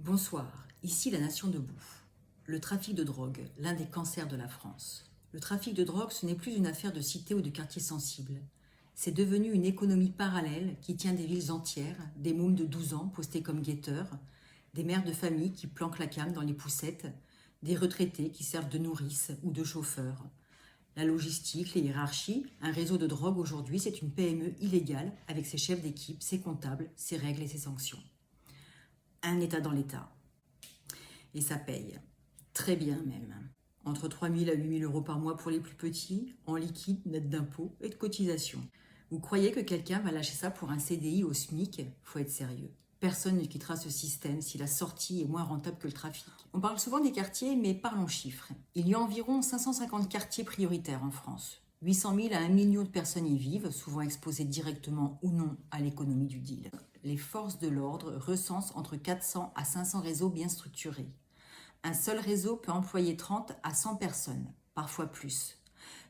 Bonsoir, ici la Nation debout. Le trafic de drogue, l'un des cancers de la France. Le trafic de drogue, ce n'est plus une affaire de cité ou de quartier sensible. C'est devenu une économie parallèle qui tient des villes entières, des mômes de 12 ans postés comme guetteurs, des mères de famille qui planquent la cam dans les poussettes, des retraités qui servent de nourrices ou de chauffeurs. La logistique, les hiérarchies, un réseau de drogue aujourd'hui, c'est une PME illégale avec ses chefs d'équipe, ses comptables, ses règles et ses sanctions. Un État dans l'État. Et ça paye. Très bien même. Entre 3 000 à 8 000 euros par mois pour les plus petits, en liquide, net d'impôts et de cotisations. Vous croyez que quelqu'un va lâcher ça pour un CDI au SMIC? Faut être sérieux. Personne ne quittera ce système si la sortie est moins rentable que le trafic. On parle souvent des quartiers, mais parlons chiffres. Il y a environ 550 quartiers prioritaires en France. 800 000 à 1 million de personnes y vivent, souvent exposées directement ou non à l'économie du deal. Les forces de l'ordre recensent entre 400 à 500 réseaux bien structurés. Un seul réseau peut employer 30 à 100 personnes, parfois plus.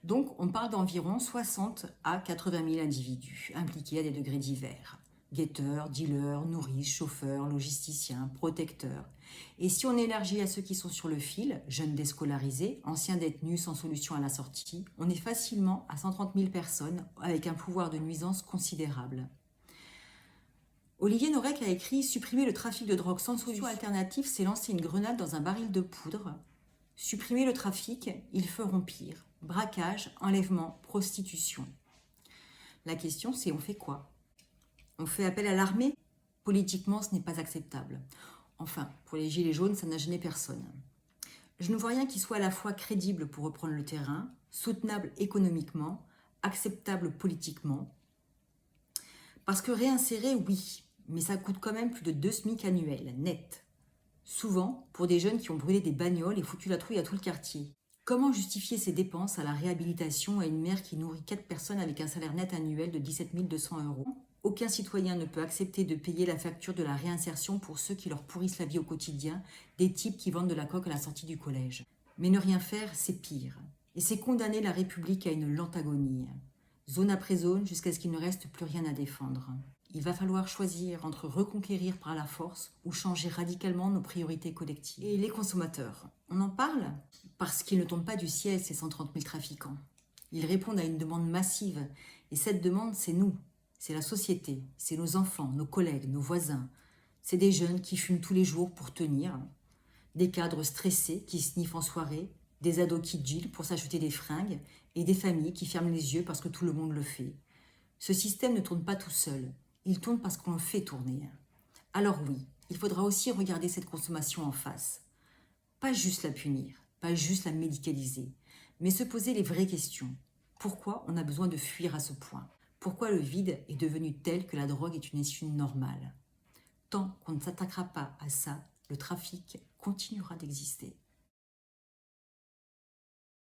Donc on parle d'environ 60 à 80 000 individus impliqués à des degrés divers. Guetteurs, dealers, nourrices, chauffeurs, logisticiens, protecteurs. Et si on élargit à ceux qui sont sur le fil, jeunes déscolarisés, anciens détenus sans solution à la sortie, on est facilement à 130 000 personnes avec un pouvoir de nuisance considérable. Olivier Norek a écrit « Supprimer le trafic de drogue sans solution alternative, c'est lancer une grenade dans un baril de poudre. Supprimer le trafic, ils feront pire. Braquage, enlèvement, prostitution. » La question c'est on fait quoi? On fait appel à l'armée? Politiquement, ce n'est pas acceptable. Enfin, pour les gilets jaunes, ça n'a gêné personne. Je ne vois rien qui soit à la fois crédible pour reprendre le terrain, soutenable économiquement, acceptable politiquement. Parce que réinsérer, oui, mais ça coûte quand même plus de 2 SMIC annuels, net. Souvent, pour des jeunes qui ont brûlé des bagnoles et foutu la trouille à tout le quartier. Comment justifier ces dépenses à la réhabilitation à une mère qui nourrit 4 personnes avec un salaire net annuel de 17 200 €? Aucun citoyen ne peut accepter de payer la facture de la réinsertion pour ceux qui leur pourrissent la vie au quotidien, des types qui vendent de la coke à la sortie du collège. Mais ne rien faire, c'est pire. Et c'est condamner la République à une lente agonie. Zone après zone, jusqu'à ce qu'il ne reste plus rien à défendre. Il va falloir choisir entre reconquérir par la force ou changer radicalement nos priorités collectives. Et les consommateurs, on en parle? Parce qu'ils ne tombent pas du ciel, ces 130 000 trafiquants. Ils répondent à une demande massive. Et cette demande, c'est nous. C'est la société. C'est nos enfants, nos collègues, nos voisins. C'est des jeunes qui fument tous les jours pour tenir. Des cadres stressés qui sniffent en soirée. Des ados qui dealent pour s'acheter des fringues. Et des familles qui ferment les yeux parce que tout le monde le fait. Ce système ne tourne pas tout seul. Il tourne parce qu'on le fait tourner. Alors oui, il faudra aussi regarder cette consommation en face. Pas juste la punir, pas juste la médicaliser, mais se poser les vraies questions. Pourquoi on a besoin de fuir à ce point? Pourquoi le vide est devenu tel que la drogue est une issue normale? Tant qu'on ne s'attaquera pas à ça, le trafic continuera d'exister.